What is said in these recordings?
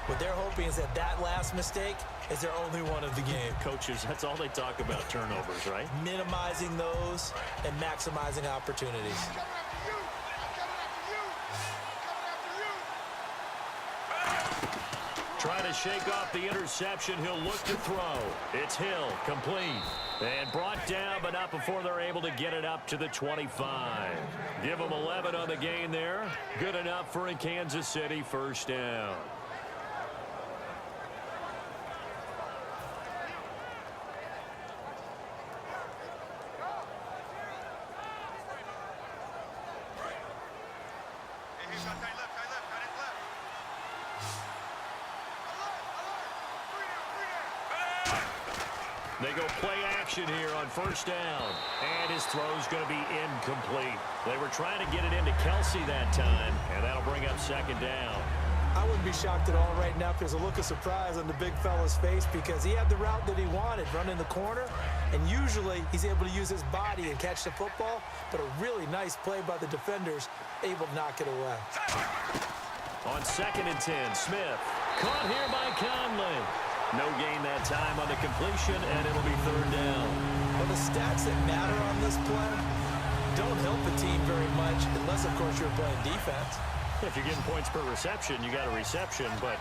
What they're hoping is that that last mistake is their only one of the game. Coaches, that's all they talk about, turnovers, right? Minimizing those and maximizing opportunities. Trying to shake off the interception. He'll look to throw. It's Hill, complete. And brought down, but not before they're able to get it up to the 25. Give them 11 on the gain there. Good enough for a Kansas City first down. They go play action here on first down. And his throw's going to be incomplete. They were trying to get it into Kelsey that time, and that'll bring up second down. I wouldn't be shocked at all right now because there's a look of surprise on the big fella's face because he had the route that he wanted, running the corner, and usually he's able to use his body and catch the football, but a really nice play by the defenders, able to knock it away. On 2nd and 10, Smith. Caught here by Conley. No gain that time on the completion, and it'll be third down. Well, the stats that matter on this play don't help the team very much, unless, of course, you're playing defense. If you're getting points per reception, you got a reception, but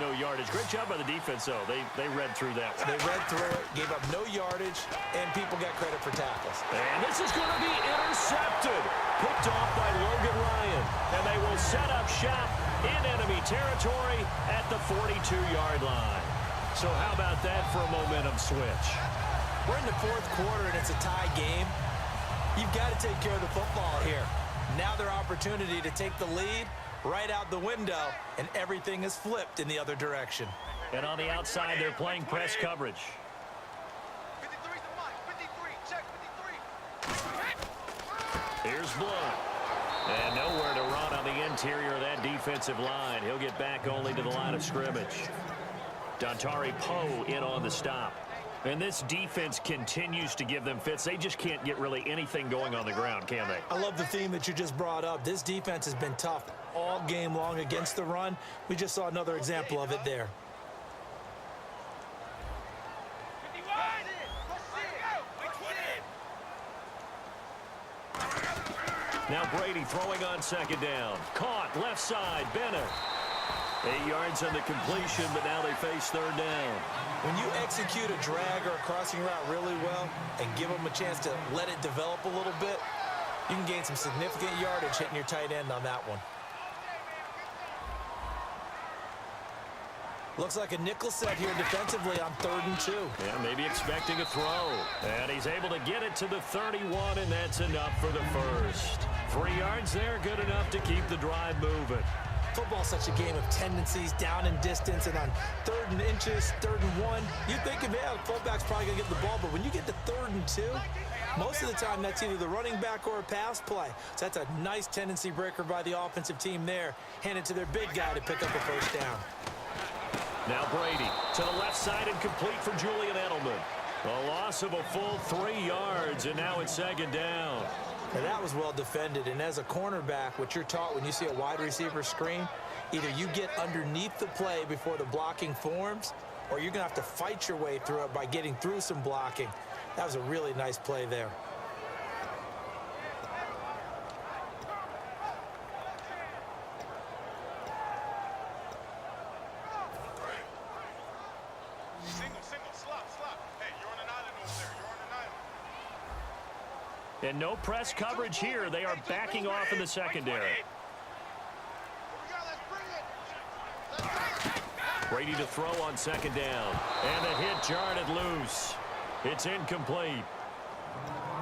no yardage. Great job by the defense, though. They read through that one. They read through it, gave up no yardage, and people got credit for tackles. And this is going to be intercepted. Picked off by Logan Ryan. And they will set up shop in enemy territory at the 42-yard line. So how about that for a momentum switch? We're in the fourth quarter, and it's a tie game. You've got to take care of the football here. Now their opportunity to take the lead right out the window, and everything is flipped in the other direction. And on the outside, they're playing press coverage. 53's the mic. 53. Check 53. Here's Blunt. And nowhere to run on the interior of that defensive line. He'll get back only to the line of scrimmage. Dontari Poe in on the stop. And this defense continues to give them fits. They just can't get really anything going on the ground, can they? I love the theme that you just brought up. This defense has been tough all game long against the run. We just saw another example of it there. Now Brady throwing on second down. Caught left side, Bennett. 8 yards on the completion, but now they face third down. When you execute a drag or a crossing route really well and give them a chance to let it develop a little bit, you can gain some significant yardage hitting your tight end on that one. Looks like a nickel set here defensively on 3rd and 2. Yeah, maybe expecting a throw. And he's able to get it to the 31, and that's enough for the first. 3 yards there, good enough to keep the drive moving. Football's such a game of tendencies, down and distance, and on 3rd and inches, 3rd and 1, you think, man, the fullback's probably going to get the ball, but when you get to 3rd and 2, most of the time that's either the running back or a pass play. So that's a nice tendency breaker by the offensive team there, handed to their big guy to pick up a first down. Now Brady to the left side and complete for Julian Edelman. A loss of a full 3 yards, and now it's second down. Now that was well defended, and as a cornerback, what you're taught when you see a wide receiver screen, either you get underneath the play before the blocking forms, or you're going to have to fight your way through it by getting through some blocking. That was a really nice play there. And no press coverage here. They are backing off in the secondary. Brady to throw on second down. And the hit jarred it loose. It's incomplete.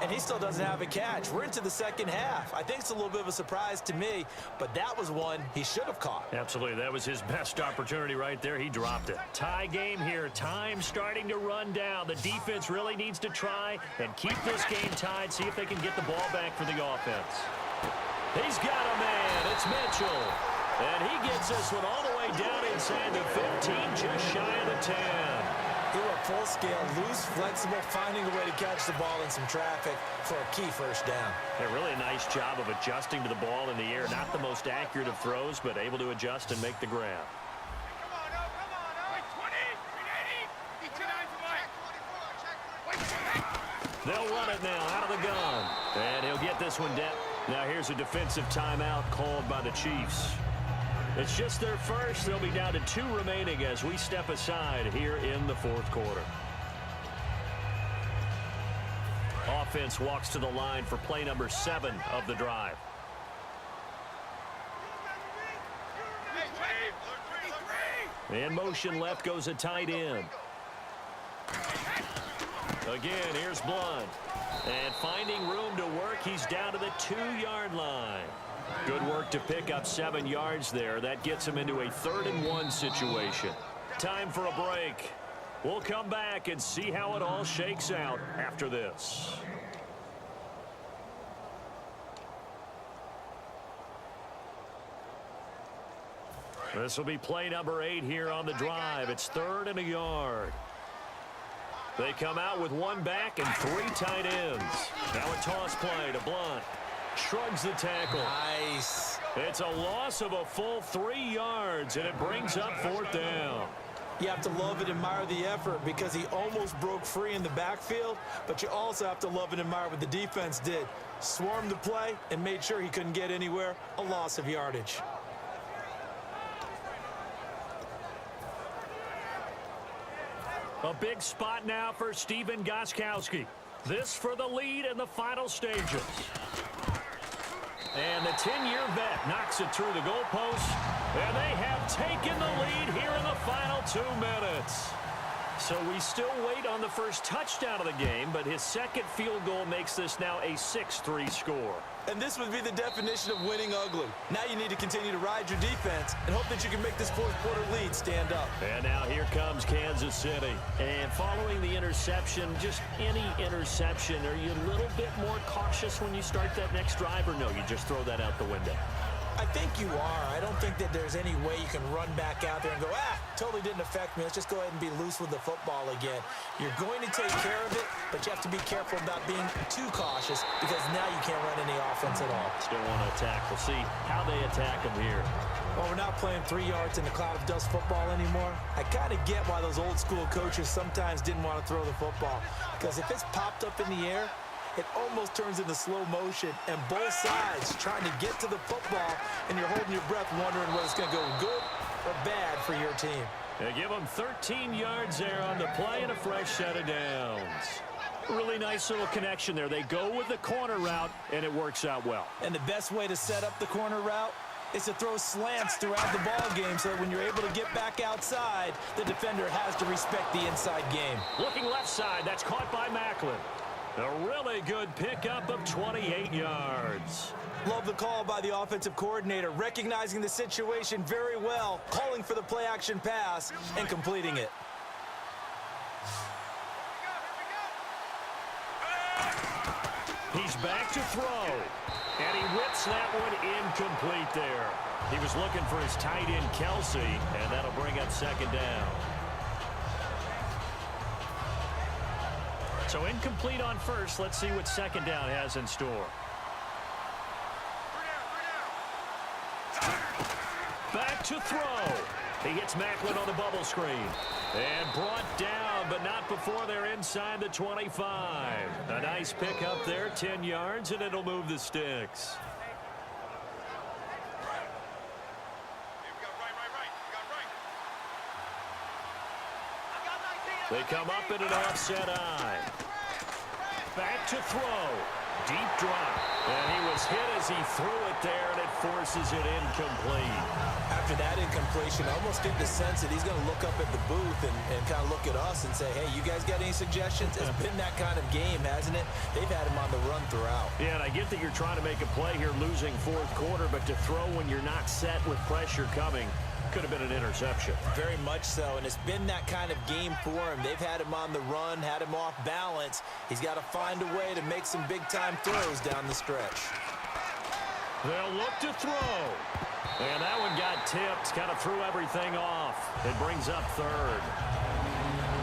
And he still doesn't have a catch. We're into the second half. I think it's a little bit of a surprise to me, but that was one he should have caught. Absolutely. That was his best opportunity right there. He dropped it. Tie game here. Time starting to run down. The defense really needs to try and keep this game tied, see if they can get the ball back for the offense. He's got a man. It's Mitchell. And he gets this one all the way down inside the 15, just shy of the 10. He went full scale, loose, flexible, finding a way to catch the ball in some traffic for a key first down. A really nice job of adjusting to the ball in the air. Not the most accurate of throws, but able to adjust and make the grab. Come on, They'll run it now out of the gun. And he'll get this one down. Now here's a defensive timeout called by the Chiefs. It's just their first. They'll be down to 2 remaining as we step aside here in the fourth quarter. Offense walks to the line for play number 7 of the drive. In motion left goes a tight end. Again, here's Blunt. And finding room to work, he's down to the 2-yard line. Good work to pick up 7 yards there. That gets him into a 3rd-and-1 situation. Time for a break. We'll come back and see how it all shakes out after this. This will be play number 8 here on the drive. It's 3rd and a yard. They come out with 1 back and 3 tight ends. Now a toss play to Blunt. Shrugs the tackle. Nice. It's a loss of a full 3 yards, and it brings up 4th down. You have to love and admire the effort because he almost broke free in the backfield, but you also have to love and admire what the defense did. Swarmed the play and made sure he couldn't get anywhere. A loss of yardage. A big spot now for Stephen Gostkowski. This for the lead in the final stages. And the 10-year vet knocks it through the goalpost. And they have taken the lead here in the final 2 minutes. So we still wait on the first touchdown of the game, but his second field goal makes this now a 6-3 score. And this would be the definition of winning ugly. Now you need to continue to ride your defense and hope that you can make this fourth quarter lead stand up. And now here comes Kansas City. And following the interception, just any interception, are you a little bit more cautious when you start that next drive, or no, you just throw that out the window? I think you are. I don't think that there's any way you can run back out there and go, totally didn't affect me. Let's just go ahead and be loose with the football again. You're going to take care of it, but you have to be careful about being too cautious because now you can't run any offense at all. Still want to attack. We'll see how they attack them here. Well, we're not playing 3 yards in the cloud of dust football anymore. I kind of get why those old school coaches sometimes didn't want to throw the football, because if it's popped up in the air, it almost turns into slow motion, and both sides trying to get to the football, and you're holding your breath wondering whether it's going to go good or bad for your team. They give them 13 yards there on the play and a fresh set of downs. Really nice little connection there. They go with the corner route, and it works out well. And the best way to set up the corner route is to throw slants throughout the ball game so that when you're able to get back outside, the defender has to respect the inside game. Looking left side, that's caught by Macklin. A really good pickup of 28 yards. Love the call by the offensive coordinator, recognizing the situation very well, calling for the play-action pass, and completing it. He's back to throw, and he whips that one incomplete there. He was looking for his tight end, Kelsey, and that'll bring up 2nd down. So incomplete on first. Let's see what 2nd down has in store. Back to throw. He hits Macklin on the bubble screen. And brought down, but not before they're inside the 25. A nice pickup there, 10 yards, and it'll move the sticks. They come up in an offset eye. Back to throw. Deep drop. And he was hit as he threw it there, and it forces it incomplete. After that incompletion, I almost get the sense that he's going to look up at the booth and kind of look at us and say, hey, you guys got any suggestions? It's been that kind of game, hasn't it? They've had him on the run throughout. Yeah, and I get that you're trying to make a play here, losing fourth quarter, but to throw when you're not set with pressure coming could have been an interception. Very much so, and it's been that kind of game for him. They've had him on the run, had him off balance. He's got to find a way to make some big-time throws down the stretch. They'll look to throw. And that one got tipped, kind of threw everything off. It brings up 3rd.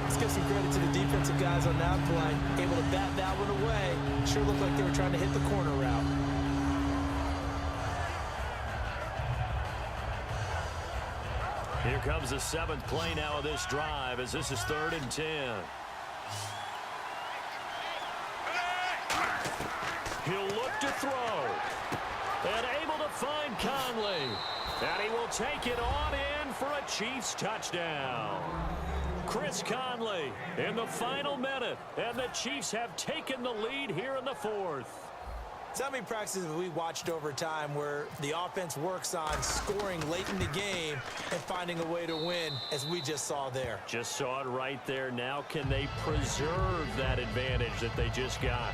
Let's give some credit to the defensive guys on that play. Able to bat that one away. Sure looked like they were trying to hit the corner route. Here comes the 7th play now of this drive as this is 3rd and 10. He'll look to throw. And able to find Conley. And he will take it on in for a Chiefs touchdown. Chris Conley in the final minute. And the Chiefs have taken the lead here in the fourth. So how many practices have we watched over time where the offense works on scoring late in the game and finding a way to win, as we just saw there? Just saw it right there. Now can they preserve that advantage that they just got?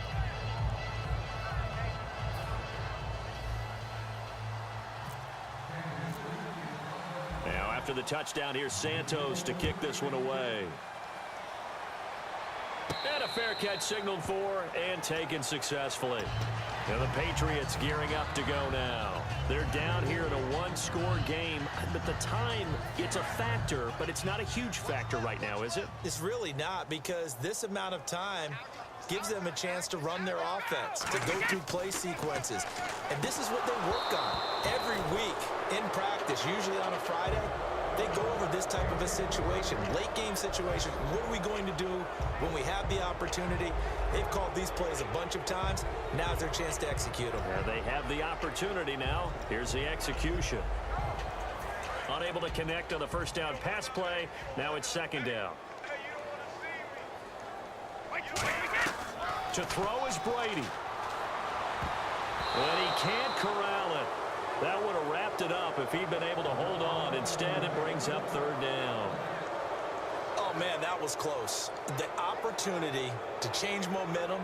Now after the touchdown, here's Santos to kick this one away. And a fair catch signaled for and taken successfully. Now the Patriots gearing up to go now. They're down here in a one-score game, but the time, it's a factor, but it's not a huge factor right now, is it? It's really not, because this amount of time gives them a chance to run their offense, to go through play sequences. And this is what they work on every week in practice, usually on a Friday. They go over this type of a situation, late game situation. What are we going to do when we have the opportunity? They've called these plays a bunch of times. Now's their chance to execute them. Yeah, they have the opportunity now. Here's the execution. Unable to connect on the first down pass play. Now it's second down. To throw is Brady. And he can't corral it. That would have wrapped it up if he'd been able to hold on. Instead, it brings up third down. Oh, man, that was close. The opportunity to change momentum,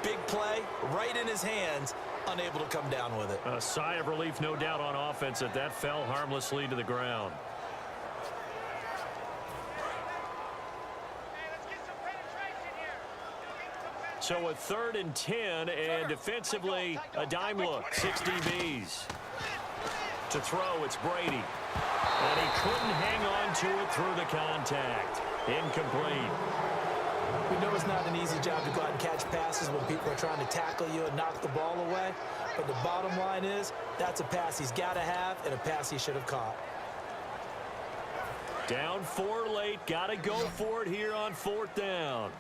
big play, right in his hands, unable to come down with it. A sigh of relief, no doubt, on offense that fell harmlessly to the ground. So a 3rd and 10, and defensively, a dime look, 6 DBs. To throw, it's Brady. And he couldn't hang on to it through the contact. Incomplete. We know it's not an easy job to go out and catch passes when people are trying to tackle you and knock the ball away. But the bottom line is, that's a pass he's got to have and a pass he should have caught. Down 4 late. Got to go for it here on 4th down.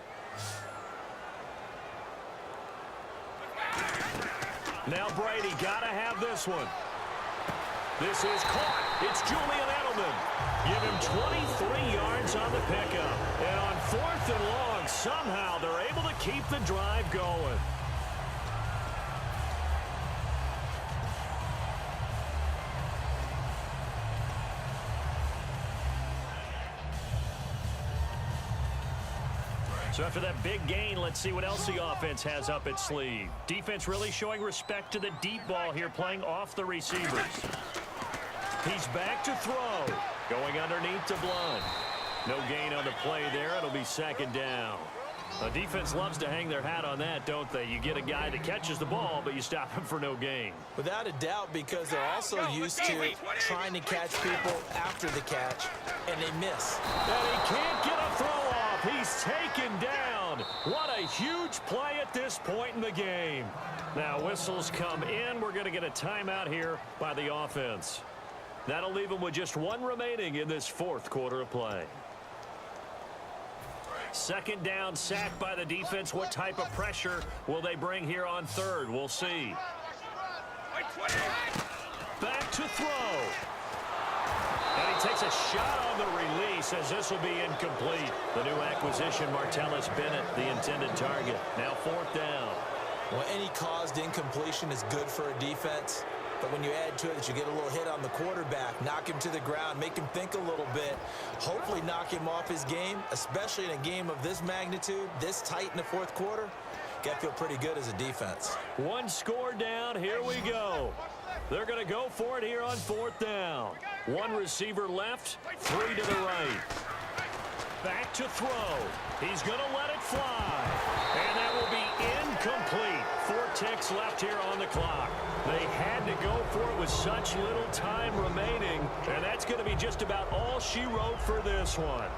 Now Brady got to have this one. This is caught. It's Julian Edelman. Give him 23 yards on the pickup. And on 4th and long, somehow they're able to keep the drive going. So after that big gain, let's see what else the offense has up its sleeve. Defense really showing respect to the deep ball here, playing off the receivers. He's back to throw. Going underneath to Blunt. No gain on the play there. It'll be 2nd down. The defense loves to hang their hat on that, don't they? You get a guy that catches the ball, but you stop him for no gain. Without a doubt, because they're also used to trying to catch people after the catch, and they miss. And he can't get a throw off. He's taken down. What a huge play at this point in the game. Now whistles come in. We're going to get a timeout here by the offense. That'll leave them with just 1 remaining in this 4th quarter of play. 2nd down, sacked by the defense. What type of pressure will they bring here on 3rd? We'll see. Back to throw. And he takes a shot on the release as this will be incomplete. The new acquisition, Martellus Bennett, the intended target. Now 4th down. Well, any caused incompletion is good for a defense. But when you add to it that you get a little hit on the quarterback, knock him to the ground, make him think a little bit, hopefully knock him off his game, especially in a game of this magnitude, this tight in the 4th quarter, got to feel pretty good as a defense. 1 score down. Here we go. They're going to go for it here on 4th down. 1 receiver left, 3 to the right. Back to throw. He's going to let it fly. And that will be incomplete. 4 ticks left here on the clock. They had to go for it with such little time remaining, and that's going to be just about all she wrote for this one.